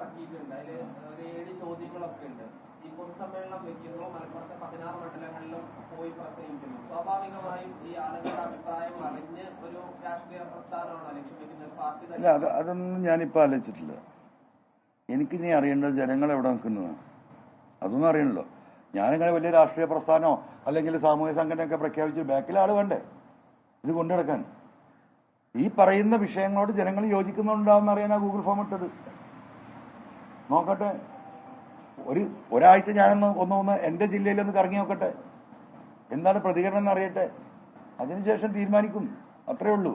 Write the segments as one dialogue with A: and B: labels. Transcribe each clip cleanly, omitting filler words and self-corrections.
A: ഇറക്കിയിട്ടുണ്ട്. അതിൽ ഒരു 7 ചോദ്യങ്ങളൊക്കെ ഉണ്ട്. ഈ പൊതുസമ്മേളനം വെക്കുന്നു, മലപ്പുറത്തെ 16 മണ്ഡലങ്ങളിലും പോയി പ്രസംഗിക്കുന്നു. സ്വാഭാവികമായും ഈ ആളുകളുടെ അഭിപ്രായം അറിഞ്ഞ് ഒരു രാഷ്ട്രീയ പ്രസ്ഥാനമാണോ ലക്ഷ്യം വെക്കുന്നത്? പാർട്ടി
B: അല്ല, അതൊന്നും ഞാനിപ്പോൾ ആലോചിച്ചിട്ടില്ല. എനിക്കിനി അറിയേണ്ടത് ജനങ്ങൾ എവിടെ നിൽക്കുന്നതാണ്. അതൊന്നും അറിയണല്ലോ. ഞാനിങ്ങനെ വലിയ രാഷ്ട്രീയ പ്രസ്ഥാനമോ അല്ലെങ്കിൽ സാമൂഹ്യ സംഘടനയൊക്കെ പ്രഖ്യാപിച്ച് ബാക്കിൽ ആൾ വേണ്ടേ ഇത് കൊണ്ടുനടക്കാൻ? ഈ പറയുന്ന വിഷയങ്ങളോട് ജനങ്ങൾ യോജിക്കുന്നുണ്ടാവുന്ന അറിയാനാ ഗൂഗിൾ ഫോം ഇട്ടത്. നോക്കട്ടെ, ഒരാഴ്ച ഞാനൊന്ന് എൻ്റെ ജില്ലയിലൊന്ന് കറങ്ങി നോക്കട്ടെ, എന്താണ് പ്രതികരണം എന്ന് അറിയട്ടെ, അതിനുശേഷം തീരുമാനിക്കും. അത്രേ ഉള്ളൂ.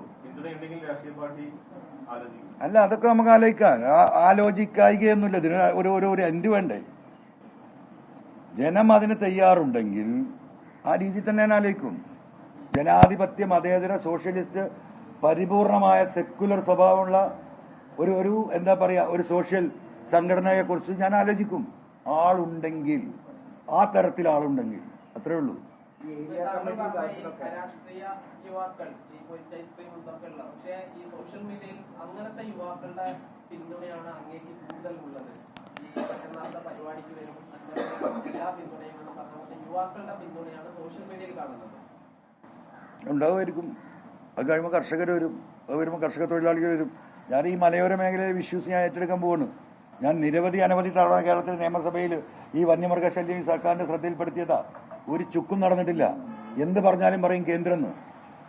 B: അല്ല, അതൊക്കെ നമുക്ക് ആലോചിക്കാം. ആലോചിക്കായികയൊന്നുമില്ല. ഇതിന് ഒരു എൻഡ് വേണ്ടേ? ജനം അതിന് തയ്യാറുണ്ടെങ്കിൽ ആ രീതിയിൽ തന്നെ ഞാൻ ആലോചിക്കും. ജനാധിപത്യ മതേതര സോഷ്യലിസ്റ്റ് പരിപൂർണമായ സെക്കുലർ സ്വഭാവമുള്ള ഒരു എന്താ പറയാ ഒരു സോഷ്യൽ സംഘടനയെ കുറിച്ച് ഞാൻ ആലോചിക്കും. ആളുണ്ടെങ്കിൽ, ആ തരത്തിൽ ആളുണ്ടെങ്കിൽ, അത്രേ ഉള്ളൂ.
A: രാഷ്ട്രീയ യുവാക്കൾ ഈ പക്ഷേ ഈ സോഷ്യൽ മീഡിയയിൽ അങ്ങനത്തെ യുവാക്കളുടെ പിന്തുണയാണ് അങ്ങേക്ക് കൂടുതൽ ഉള്ളത്. ഈ മറ്റന്നാളത്തെ പരിപാടിക്ക് വരും എല്ലാ പിന്തുണയും പറഞ്ഞ യുവാക്കളുടെ പിന്തുണയാണ് സോഷ്യൽ മീഡിയയിൽ കാണുന്നത്.
B: ഉണ്ടാവുമായിരിക്കും. അത് കഴിയുമ്പോൾ കർഷകർ വരും, അത് വരുമ്പോൾ കർഷക തൊഴിലാളികൾ വരും. ഞാൻ ഈ മലയോര മേഖലയിലെ ഇഷ്യൂസ് ഞാൻ ഏറ്റെടുക്കാൻ പോവാണ്. ഞാൻ അനവധി തവണ കേരളത്തിലെ നിയമസഭയിൽ ഈ വന്യമൃഗശല്യം ഈ സർക്കാരിന്റെ ശ്രദ്ധയിൽപ്പെടുത്തിയതാ. ഒരു ചുക്കും നടന്നിട്ടില്ല. എന്ത് പറഞ്ഞാലും പറയും കേന്ദ്രം എന്ന്.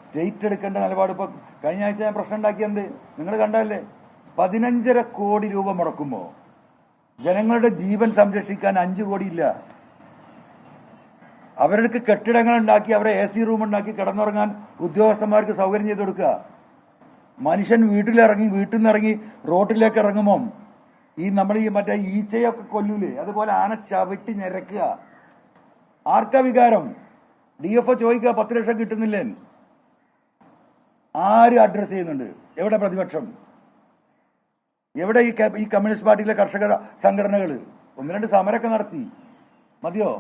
B: സ്റ്റേറ്റ് എടുക്കേണ്ട നിലപാട് ഇപ്പൊ കഴിഞ്ഞ ആഴ്ച ഞാൻ പ്രശ്നം ഉണ്ടാക്കിയത് നിങ്ങൾ കണ്ടല്ലേ? 15.5 കോടി രൂപ മുടക്കുമ്പോൾ ജനങ്ങളുടെ ജീവൻ സംരക്ഷിക്കാൻ 5 കോടി ഇല്ല. അവർക്ക് കെട്ടിടങ്ങൾ ഉണ്ടാക്കി അവരെ AC റൂം ഉണ്ടാക്കി കിടന്നുറങ്ങാൻ ഉദ്യോഗസ്ഥന്മാർക്ക് സൗകര്യം ചെയ്ത് കൊടുക്കുക. മനുഷ്യൻ വീട്ടിൽ നിന്ന് ഇറങ്ങി റോട്ടിലേക്ക് ഇറങ്ങുമ്പം നമ്മൾ മറ്റേ ഈച്ചയൊക്കെ കൊല്ലൂലേ, അതുപോലെ ആന ചവിട്ടി ഞെരക്കുക. ആർക്കാ വികാരം? DFO ചോദിക്കുക 10 ലക്ഷം കിട്ടുന്നില്ലേ? ആര് അഡ്രസ് ചെയ്യുന്നുണ്ട്? എവിടെ പ്രതിപക്ഷം? എവിടെ ഈ കമ്മ്യൂണിസ്റ്റ് പാർട്ടിയിലെ കർഷക സംഘടനകൾ? 1-2 സമരമൊക്കെ നടത്തി. മതിയോ?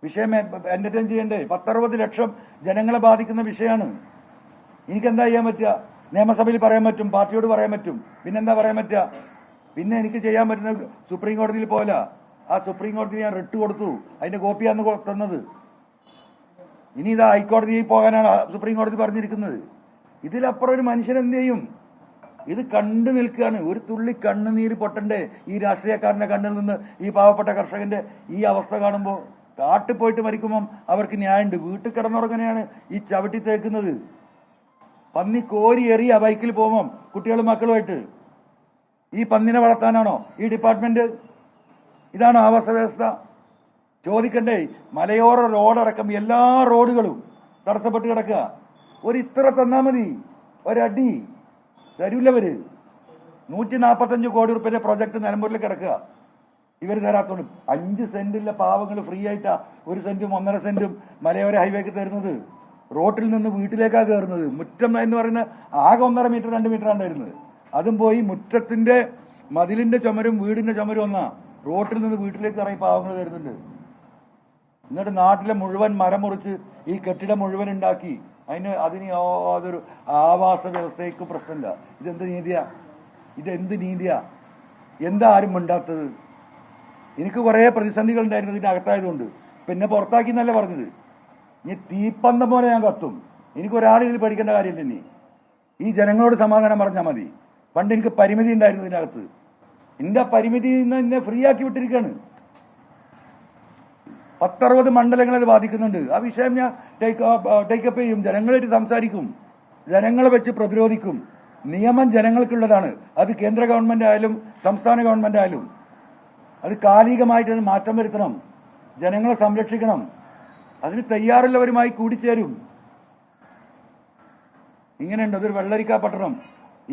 B: വിഷയം എന്റർടൈൻ ചെയ്യണ്ടേ? 10-60 ലക്ഷം ജനങ്ങളെ ബാധിക്കുന്ന വിഷയമാണ്. എനിക്കെന്താ ചെയ്യാൻ പറ്റുക? നിയമസഭയിൽ പറയാൻ പറ്റും, പാർട്ടിയോട് പറയാൻ പറ്റും, പിന്നെന്താ പറയാൻ പറ്റുക? പിന്നെ എനിക്ക് ചെയ്യാൻ പറ്റുന്ന സുപ്രീം കോടതിയിൽ പോല. ആ സുപ്രീം കോടതിയിൽ ഞാൻ റിട്ട് കൊടുത്തു, അതിന്റെ കോപ്പിയാണ് തന്നത്. ഇനി ഇതാ ഹൈക്കോടതിയിൽ പോകാനാണ് സുപ്രീം കോടതി പറഞ്ഞിരിക്കുന്നത്. ഇതിലപ്പുറം ഒരു മനുഷ്യൻ എന്ത് ചെയ്യും? ഇത് കണ്ടു നിൽക്കുകയാണ്. ഒരു തുള്ളി കണ്ണുനീര് പൊട്ടണ്ടേ ഈ രാഷ്ട്രീയക്കാരന്റെ കണ്ണിൽ നിന്ന്? ഈ പാവപ്പെട്ട കർഷകന്റെ ഈ അവസ്ഥ കാണുമ്പോൾ കാട്ടിൽ പോയിട്ട് മരിക്കുമ്പം അവർക്ക് ന്യായമുണ്ട്. വീട്ടിൽ കിടന്നുറങ്ങനെയാണ് ഈ ചവിട്ടി തേക്കുന്നത്. പന്നി കോരി എറിയ ബൈക്കിൽ പോകുമ്പം കുട്ടികളും മക്കളുമായിട്ട്. ഈ പന്നിനെ വളർത്താനാണോ ഈ ഡിപ്പാർട്ട്മെന്റ്? ഇതാണ് ആവാസ വ്യവസ്ഥ? ചോദിക്കണ്ടേ? മലയോര റോഡടക്കം എല്ലാ റോഡുകളും തടസ്സപ്പെട്ട് കിടക്കുക. ഇത്ര തന്നാ മതി, ഒരടി തരൂല്ലവര്. 145 കോടി റുപ്യന്റെ പ്രൊജക്ട് നിലമ്പൂരിൽ കിടക്കുക. ഇവർ തരാത്തോണ്ട് 5 സെന്റിലെ പാവങ്ങൾ ഫ്രീ ആയിട്ടാ 1 സെന്റും 1.5 സെന്റും മലയോര ഹൈവേക്ക് തരുന്നത്. റോട്ടിൽ നിന്ന് വീട്ടിലേക്കാ കയറുന്നത്. മുറ്റം എന്ന് പറയുന്ന ആകെ 1.5 മീറ്റർ 2 മീറ്റർ ഉണ്ടായിരുന്നത്. അതും പോയി മുറ്റത്തിന്റെ മതിലിന്റെ ചുമരും വീടിന്റെ ചുമരും ഒന്നാ. റോട്ടിൽ നിന്ന് വീട്ടിലേക്ക് ഇറങ്ങി പാവങ്ങൾ തരുന്നുണ്ട്. എന്നിട്ട് നാട്ടിലെ മുഴുവൻ മരം മുറിച്ച് ഈ കെട്ടിടം മുഴുവൻ ഉണ്ടാക്കി അതിന് യാതൊരു ആവാസ വ്യവസ്ഥയ്ക്കും പ്രശ്നമില്ല. ഇതെന്ത് നീതിയാ? എന്താ ആരും മിണ്ടാത്തത്? എനിക്ക് കുറെ പ്രതിസന്ധികൾ ഉണ്ടായിരുന്നു ഇതിന്റെ അകത്തായതുകൊണ്ട്. പിന്നെ പുറത്താക്കി എന്നല്ല പറഞ്ഞത്. ഇനി തീപ്പന്തം പോലെ ഞാൻ കത്തും. എനിക്കൊരാൾ ഇതിൽ പഠിക്കേണ്ട കാര്യമില്ല. ഇനി ഈ ജനങ്ങളോട് സമാധാനം പറഞ്ഞാൽ മതി. പണ്ട് എനിക്ക് പരിമിതി ഉണ്ടായിരുന്നു ഇതിനകത്ത്. എന്റെ പരിമിതിയിൽ നിന്ന് എന്നെ ഫ്രീ ആക്കി വിട്ടിരിക്കുകയാണ്. 10-60 മണ്ഡലങ്ങൾ അത് ബാധിക്കുന്നുണ്ട്. ആ വിഷയം ഞാൻ ടേക്കപ്പ് ചെയ്യും. ജനങ്ങളായിട്ട് സംസാരിക്കും, ജനങ്ങളെ വെച്ച് പ്രതിരോധിക്കും. നിയമം ജനങ്ങൾക്കുള്ളതാണ്. അത് കേന്ദ്ര ഗവൺമെന്റ് ആയാലും സംസ്ഥാന ഗവൺമെന്റ് ആയാലും. അത് കാലികമായിട്ട് മാറ്റം വരുത്തണം. ജനങ്ങളെ സംരക്ഷിക്കണം. അതിന് തയ്യാറുള്ളവരുമായി കൂടിച്ചേരും. ഇങ്ങനെയുണ്ട്. അതൊരു വെള്ളരിക്ക പട്ടണം.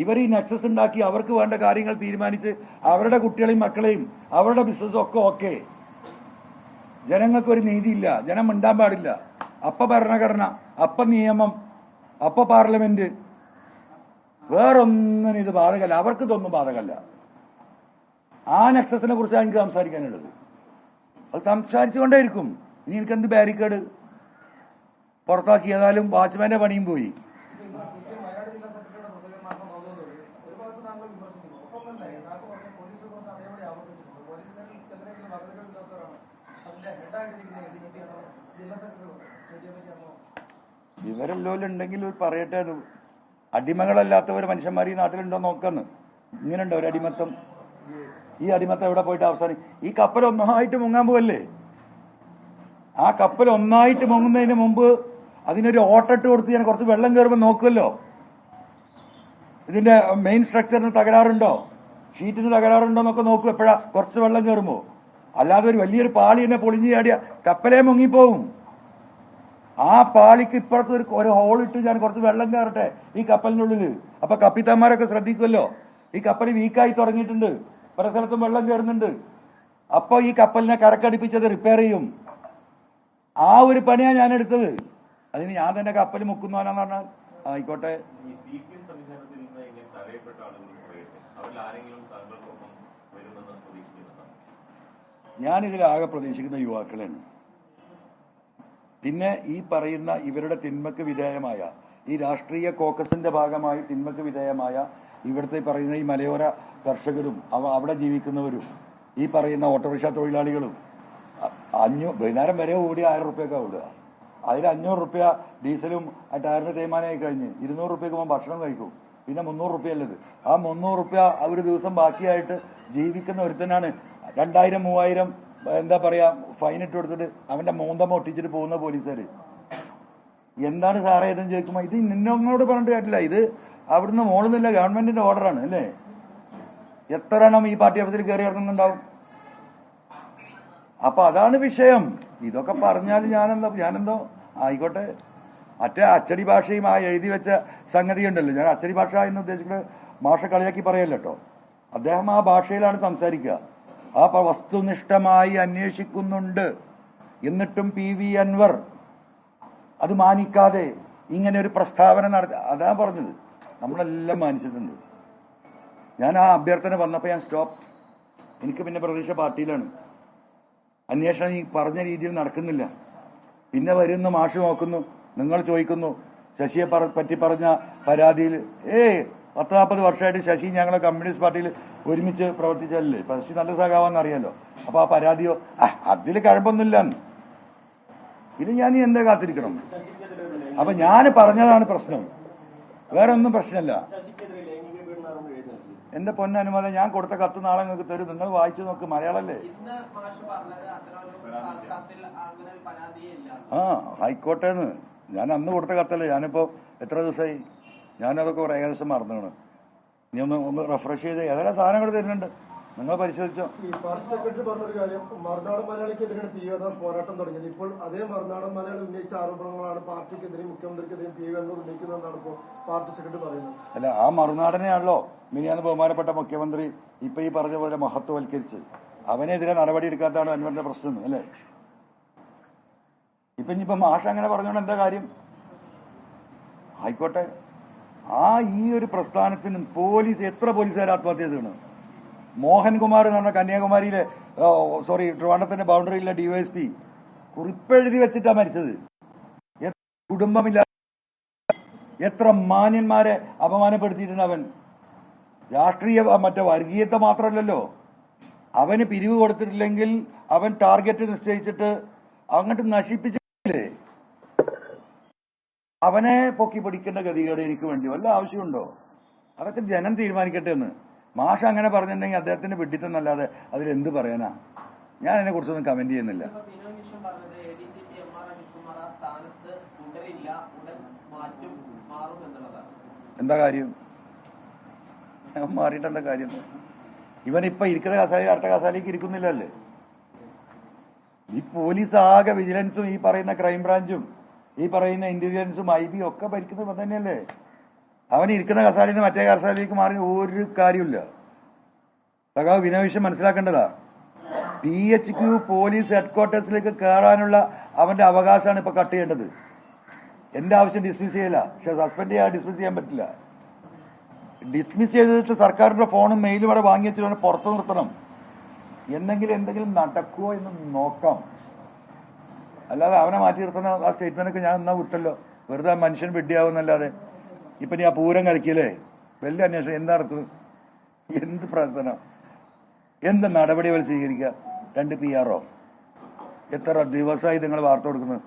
B: ഇവർ ഈ നെക്സസ് ഉണ്ടാക്കി അവർക്ക് വേണ്ട കാര്യങ്ങൾ തീരുമാനിച്ച് അവരുടെ കുട്ടികളെയും മക്കളെയും അവരുടെ ബിസിനസ്സും ഒക്കെ ഓക്കെ. ജനങ്ങൾക്കൊരു നീതിയില്ല. ജനം മിണ്ടാൻ പാടില്ല. അപ്പ ഭരണഘടന, അപ്പ നിയമം, അപ്പ പാർലമെന്റ്. വേറൊന്നിനും ഇത് ബാധകല്ല. അവർക്ക് ഇതൊന്നും ബാധകല്ല. ആ നെക്സസിനെ കുറിച്ചാണ് എനിക്ക് സംസാരിക്കാനുള്ളത്. അത് സംസാരിച്ചുകൊണ്ടേയിരിക്കും. ഇനി എനിക്കെന്ത് ബാരിക്കേഡ്? പുറത്താക്കി. ഏതായാലും വാച്ച്മാന്റെ പണിയും പോയി. വിവരല്ലോലുണ്ടെങ്കിൽ പറയട്ടെ. അടിമകളല്ലാത്തവർ മനുഷ്യന്മാർ ഈ നാട്ടിലുണ്ടോ നോക്കുന്നു. ഇങ്ങനെയുണ്ടോ ഒരു അടിമത്തം? ഈ അടിമത്തം എവിടെ പോയിട്ട് അവസാനം? ഈ കപ്പൽ ഒന്നായിട്ട് മുങ്ങാൻ പോവല്ലേ? ആ കപ്പൽ ഒന്നായിട്ട് മുങ്ങുന്നതിന് മുമ്പ് അതിനൊരു ഓട്ടിട്ട് കൊടുത്ത് ഞാൻ കുറച്ച് വെള്ളം കയറുമ്പോൾ നോക്കുമല്ലോ, ഇതിന്റെ മെയിൻ സ്ട്രക്ചറിന് തകരാറുണ്ടോ, ഷീറ്റിന് തകരാറുണ്ടോ എന്നൊക്കെ നോക്കും എപ്പോഴാ? കുറച്ച് വെള്ളം കയറുമ്പോൾ. അല്ലാതെ ഒരു വലിയൊരു പാളി തന്നെ പൊളിഞ്ഞു ചാടിയ കപ്പലേ മുങ്ങിപ്പോവും. ആ പാളിക്ക് ഇപ്പുറത്ത് ഒരു ഹോളിട്ട് ഞാൻ കുറച്ച് വെള്ളം കയറട്ടെ ഈ കപ്പലിനുള്ളിൽ. അപ്പൊ കപ്പിത്താന്മാരൊക്കെ ശ്രദ്ധിക്കുമല്ലോ, ഈ കപ്പൽ വീക്കായി തുടങ്ങിയിട്ടുണ്ട്, പല സ്ഥലത്തും വെള്ളം കയറുന്നുണ്ട്. അപ്പൊ ഈ കപ്പലിനെ കരക്കടിപ്പിച്ചത് റിപ്പയർ ചെയ്യും. ആ ഒരു പണിയാണ് ഞാൻ എടുത്തത്. അതിന് ഞാൻ തന്നെ കപ്പൽ മുക്കുന്നവനാന്ന് പറഞ്ഞാൽ ആയിക്കോട്ടെ. ഞാനിതിലാകെ പ്രതീക്ഷിക്കുന്ന യുവാക്കളാണ്. പിന്നെ ഈ പറയുന്ന ഇവരുടെ തിന്മക്ക് വിധേയമായ, ഈ രാഷ്ട്രീയ കോക്കസിന്റെ ഭാഗമായി തിന്മക്ക് വിധേയമായ ഇവിടുത്തെ പറയുന്ന ഈ മലയോര കർഷകരും അവിടെ ജീവിക്കുന്നവരും ഈ പറയുന്ന ഓട്ടോറിക്ഷ തൊഴിലാളികളും വൈകുന്നേരം വരെ ഓടി 1000 റുപ്യൊക്കെ ഓടുക. അതിൽ 500 റുപ്യ ഡീസലും ടയറിന് തേയ്മാനമായി കഴിഞ്ഞ് 200 റുപ്യക്ക് ഭക്ഷണം കഴിക്കും. പിന്നെ 300 റുപ്യ അല്ലത്. ആ 300 റുപ്യ ഒരു ദിവസം ബാക്കിയായിട്ട് ജീവിക്കുന്ന ഒരുത്തനാണ് 2000 3000 എന്താ പറയാ ഫൈൻ ഇട്ട് കൊടുത്തിട്ട് അവന്റെ മോന്തമ്മ ഒട്ടിച്ചിട്ട് പോകുന്ന പോലീസുകാര്. എന്താണ് സാറേ ഇതെന്ന് ചോദിക്കുമ്പോ ഇത് നിന്നോട് പറഞ്ഞിട്ട് കാര്യമില്ല, ഇത് അവിടുന്ന് മോളുന്നില്ല, ഗവൺമെന്റിന്റെ ഓർഡറാണ് അല്ലേ. എത്ര എണ്ണം ഈ പാർട്ടി ഓഫീസിൽ കയറി ഇറങ്ങുന്നുണ്ടാവും? അപ്പൊ അതാണ് വിഷയം. ഇതൊക്കെ പറഞ്ഞാൽ ഞാനെന്തോ ആയിക്കോട്ടെ. മറ്റേ അച്ചടി ഭാഷയും ആ എഴുതി വെച്ച സംഗതി ഉണ്ടല്ലോ, ഞാൻ അച്ചടി ഭാഷ എന്ന് ഉദ്ദേശിക്കുന്നത് മാഷ കളിയാക്കി പറയല്ലോ കേട്ടോ. അദ്ദേഹം ആ ഭാഷയിലാണ് സംസാരിക്കുക. ആ വസ്തുനിഷ്ഠമായി അന്വേഷിക്കുന്നുണ്ട്. എന്നിട്ടും PV അൻവർ അത് മാനിക്കാതെ ഇങ്ങനെ ഒരു പ്രസ്താവന നടത്തി. അതാ പറഞ്ഞത്, നമ്മളെല്ലാം മാനിച്ചിട്ടുണ്ട്. ഞാൻ ആ അഭ്യർത്ഥന വന്നപ്പോൾ ഞാൻ സ്റ്റോപ്പ്. എനിക്ക് പിന്നെ പ്രതീക്ഷ പാർട്ടിയിലാണ്. അന്വേഷണം ഈ പറഞ്ഞ രീതിയിൽ നടക്കുന്നില്ല. പിന്നെ വരുന്നു, മാഷ് നോക്കുന്നു, നിങ്ങൾ ചോദിക്കുന്നു ശശിയെ പറ്റി പറഞ്ഞ പരാതിയിൽ 10-40 വർഷമായിട്ട് ശശി ഞങ്ങളെ കമ്മ്യൂണിസ്റ്റ് പാർട്ടിയിൽ ഒരുമിച്ച് പ്രവർത്തിച്ചല്ലേ, ശശി നല്ല സഖാവാന്ന് അറിയാലോ. അപ്പൊ ആ പരാതിയോ അതിൽ കഴമ്പൊന്നുമില്ലെന്ന്. ഇത് ഞാൻ എന്താ കാത്തിരിക്കണം? അപ്പൊ ഞാൻ പറഞ്ഞതാണ് പ്രശ്നം, വേറെ ഒന്നും പ്രശ്നമല്ല. എന്റെ പൊന്നനുമതി, ഞാൻ കൊടുത്ത കത്ത് നാളെ നിങ്ങൾക്ക് തരും, നിങ്ങൾ വായിച്ചു നോക്ക്, മലയാളല്ലേ. ആയിക്കോട്ടെന്ന്. ഞാൻ അന്ന് കൊടുത്ത കത്തല്ലേ. ഞാനിപ്പോ എത്ര ദിവസമായി, ഞാനതൊക്കെ ഏകദേശം മറന്നാണ്. നീ ഒന്ന് റിഫ്രഷ് ചെയ്ത് ഏതെല്ലാം സാധനങ്ങൾ തരുന്നുണ്ട്, നിങ്ങൾ പരിശോധിച്ചോ.
C: ഈ പാർട്ടി സെക്രട്ടറി പറഞ്ഞൊരു കാര്യം, മറുനാടൻ മലയാളിക്കെതിരെയാണ് PV അൻവർ പോരാട്ടം തുടങ്ങിയത്. ഇപ്പോൾ അതേ മറുനാടൻ മലയാളി ഉന്നയിച്ച ആരോപണങ്ങളാണ് പാർട്ടിക്കെതിരെയും മുഖ്യമന്ത്രിക്കെതിരെയും PV അൻവർ ഉന്നയിക്കുന്നതെന്നാണ് ഇപ്പോൾ പാർട്ടി സെക്രട്ടറി പറയുന്നത്.
B: അല്ല, ആ മറുനാടനെയാണല്ലോ മിനിയാന്ന് ബഹുമാനപ്പെട്ട മുഖ്യമന്ത്രി ഇപ്പൊ ഈ പറഞ്ഞ പോലെ മഹത്വവൽക്കരിച്ച്. അവനെതിരെ നടപടി എടുക്കാത്തതാണ് അൻവറിന്റെ പ്രശ്നം അല്ലേ. ഇനിയിപ്പോ മാഷ അങ്ങനെ പറഞ്ഞോണ്ട് എന്താ കാര്യം? ആയിക്കോട്ടെ. ഈ ഒരു പ്രസ്ഥാനത്തിന് എത്ര പോലീസുകാർ ആത്മഹത്യ ചെയ്താണ്? മോഹൻകുമാർ എന്ന് പറഞ്ഞ കന്യാകുമാരിയിലെ ട്രിവാൻഡ്രത്തിന്റെ ബൗണ്ടറിയിലെ DYSP കുറിപ്പെഴുതി വെച്ചിട്ടാ മരിച്ചത്. കുടുംബമില്ല, എത്ര മാന്യന്മാരെ അപമാനപ്പെടുത്തിയിട്ടുണ്ട് അവൻ. രാഷ്ട്രീയ മറ്റേ വർഗീയത്തെ മാത്രമല്ലല്ലോ, അവന് പിരിവ് കൊടുത്തിട്ടില്ലെങ്കിൽ അവൻ ടാർഗറ്റ് നിശ്ചയിച്ചിട്ട് അങ്ങോട്ട് നശിപ്പിച്ചില്ലേ. അവനെ പൊക്കി പിടിക്കേണ്ട ഗതികേട് എനിക്ക് വേണ്ടി വല്ല ആവശ്യമുണ്ടോ? അതൊക്കെ ജനം തീരുമാനിക്കട്ടെ എന്ന്. മാഷ അങ്ങനെ പറഞ്ഞിട്ടുണ്ടെങ്കിൽ അദ്ദേഹത്തിന്റെ വിഡിത്തന്നല്ലാതെ അതിലെന്ത് പറയാനാ? ഞാൻ അതിനെ കുറിച്ചൊന്നും കമന്റ് ചെയ്യുന്നില്ല. എന്താ കാര്യം? മാറിയിട്ട് എന്താ കാര്യം? ഇവനിപ്പൊ ഇരിക്കുന്ന കസാലയിൽ അടുത്ത കസാലയ്ക്ക് ഇരിക്കുന്നില്ലല്ലേ. ഈ പോലീസ് ആകെ വിജിലൻസും ഈ പറയുന്ന ക്രൈംബ്രാഞ്ചും ഈ പറയുന്ന ഇന്റലിജൻസും IB ഒക്കെ ഭരിക്കുന്നത് തന്നെയല്ലേ. അവൻ ഇരിക്കുന്ന കസാലയിൽ നിന്ന് മറ്റേ കസാലയിലേക്ക് മാറി ഒരു കാര്യമില്ല. സഖാവ് വിനോവിഷം മനസ്സിലാക്കേണ്ടതാ. PHQ പോലീസ് ഹെഡ്ക്വാർട്ടേഴ്സിലേക്ക് കയറാനുള്ള അവന്റെ അവകാശമാണ് ഇപ്പൊ കട്ട് ചെയ്യേണ്ടത്. എന്റെ ആവശ്യം ഡിസ്മിസ് ചെയ്യില്ല, പക്ഷെ സസ്പെൻഡ് ചെയ്യാൻ ഡിസ്മിസ് ചെയ്യാൻ പറ്റില്ല. ഡിസ്മിസ് ചെയ്തിട്ട് സർക്കാരിന്റെ ഫോണും മെയിലും അവിടെ വാങ്ങി വെച്ചിട്ട് പുറത്തു നിർത്തണം. എന്തെങ്കിലും നടക്കുമോ എന്ന് നോക്കാം. അല്ലാതെ അവനെ മാറ്റി നിർത്തണ ആ സ്റ്റേറ്റ്മെന്റൊക്കെ ഞാൻ എന്നാ വിട്ടല്ലോ. വെറുതെ മനുഷ്യൻ വെടിയാവുന്നല്ലാതെ. ഇപ്പൊ നീ ആ പൂരം കളിക്കല്ലേ, വലിയ അന്വേഷണം എന്താ നടക്കുന്നത്? എന്ത് പ്രശ്നം? എന്ത് നടപടികൾ സ്വീകരിക്കുക? 2 PR എത്ര ദിവസമായി നിങ്ങൾ വാർത്ത കൊടുക്കുന്നത്?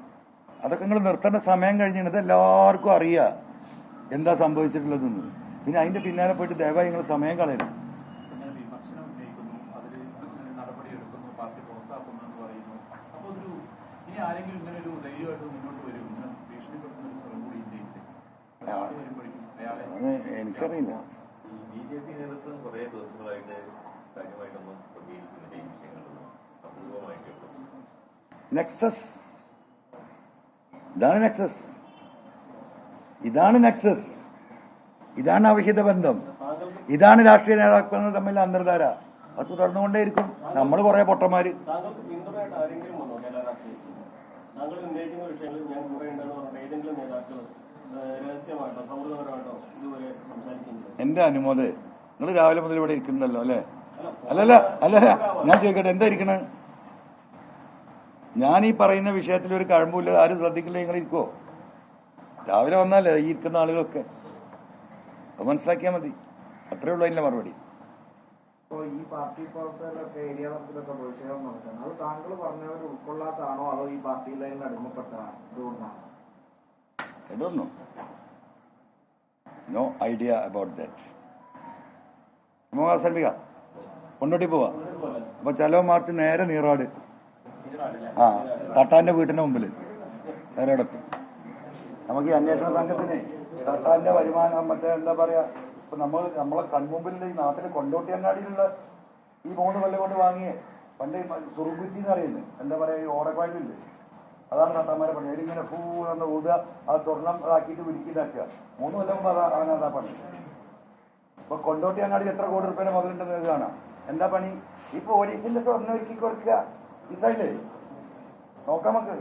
B: അതൊക്കെ നിങ്ങൾ നിർത്തേണ്ട സമയം കഴിഞ്ഞിട്ട് എല്ലാവർക്കും അറിയാം എന്താ സംഭവിച്ചിട്ടുള്ളതെന്ന്. പിന്നെ അതിന്റെ പിന്നാലെ പോയിട്ട് ദയവായി നിങ്ങൾ സമയം കളയരുത്.
D: വിമർശനം ഉന്നയിക്കുന്നു, അതിൽ നടപടി എടുക്കുന്നു, പാർട്ടി പുറത്താക്കുന്നു എന്ന് പറയുന്നു. അപ്പോൾ ഒരു ഇനി ആരെങ്കിലും ഇങ്ങനെ ഒരു ധൈര്യമായിട്ട് മുന്നോട്ട് വരും, ഇങ്ങനെ ഭീഷണിപ്പെടുത്തുന്ന ഒരു സ്ഥലം കൂടി ഇന്ത്യയിൽ അയാൾ വരുമ്പോഴേക്കും അയാളെ
B: എനിക്കറിയില്ല.
E: BJP നേതൃത്വം കുറേ ദിവസങ്ങളായിട്ട് കാര്യമായിട്ടൊന്നും പ്രതികരിക്കുന്നില്ല ഈ വിഷയങ്ങളിലൊന്നും, അപൂർവമായിട്ടേ ഉള്ളൂ.
B: നെക്സസ്, ഇതാണ് നെക്സസ്, ഇതാണ് നെക്സസ്, ഇതാണ് അവിഹിത ബന്ധം, ഇതാണ് രാഷ്ട്രീയ നേതാക്കൾ തമ്മിൽ അന്തർധാര. അത് തുടർന്നുകൊണ്ടേയിരിക്കും. നമ്മൾ കുറെ പൊട്ടന്മാര്.
F: താങ്കൾക്ക് പിന്തുണയായിട്ട് ആരെങ്കിലും വന്നോ കേരള രാഷ്ട്രീയത്തിൽ? താങ്കൾ ഉന്നയിക്കുന്ന വിഷയങ്ങളിൽ ഞാൻ കൂടെ ഉണ്ടെന്ന് പറഞ്ഞ ഏതെങ്കിലും നേതാക്കൾ രഹസ്യമായിട്ടോ സൗഹൃദപരമായിട്ടോ ഇതുവരെ സംസാരിക്കുന്നില്ല?
B: എന്റെ അനുമോദ്, നിങ്ങൾ രാവിലെ മുതൽ ഇവിടെ ഇരിക്കുന്നുണ്ടല്ലോ അല്ലേ? അല്ലല്ല അല്ലല്ല, ഞാൻ ചോദിക്കട്ടെ, എന്താ ഇരിക്കണേ? ഞാൻ ഈ പറയുന്ന വിഷയത്തിൽ ഒരു കഴമ്പില്ല, ആരും ശ്രദ്ധിക്കില്ല, നിങ്ങൾ ഇരിക്കുവോ? രാവിലെ വന്നാലേ ഈ ഇരിക്കുന്ന ആളുകളൊക്കെ അത് മനസ്സിലാക്കിയാൽ മതി. അത്രേ ഉള്ളൂ അതിന്റെ മറുപടി.
G: അപ്പോൾ ഈ പാർട്ടി പ്രവർത്തകരൊക്കെ ഏരിയ തലത്തിലൊക്കെ പ്രതിഷേധം നടത്തുന്നത് അത് താങ്കൾ പറഞ്ഞവർ ഉൾക്കൊള്ളാത്താണോ അതോ ഈ പാർട്ടി ലൈനിൽ അടിമപ്പെട്ട ഇതുകൊണ്ടാണോ?
B: I don't know. No idea about that. സൽമിക Kondotty പോവാ. അപ്പൊ ചലോ മാർച്ച് നേരെ നീറാട്, ആ തട്ടാന്റെ വീട്ടിന്റെ മുമ്പിൽ നേരെ എടുത്തും. നമുക്ക് ഈ അന്വേഷണ സംഘത്തിന് തട്ടാന്റെ വരുമാനം മറ്റേ എന്താ പറയാ, ഇപ്പൊ നമ്മളെ കൺമുമ്പിലുള്ള ഈ നാട്ടില് കൊണ്ടോട്ടി അങ്ങാടിയിലുള്ള ഈ 3 കൊല്ലം കൊണ്ട് വാങ്ങിയേ പണ്ട് തുറുങ്കുറ്റി എന്ന് പറയുന്നത് എന്താ പറയാ, ഈ ഓടക്കായലില്ലേ, അതാണ് തട്ടാന്മാരെ പണി. അതിലിങ്ങനെ പൂ എന്ന് ഊതുക, ആ സ്വർണം ആക്കിയിട്ട് വിരിക്കിണ്ടാക്കുക. 3 കൊല്ലം കൊണ്ട് അവനതാ പണി. ഇപ്പൊ കൊണ്ടോട്ടി അങ്ങാടിയിൽ എത്ര കോടി റുപ്യ മുതലുണ്ടെന്ന് കാണാം. എന്താ പണി? ഈ പോലീസിന്റെ സ്വർണ്ണം ഒരുക്കി കൊടുക്കുക. മനസ്സിലായില്ലേ? നോക്കാം നമുക്ക്.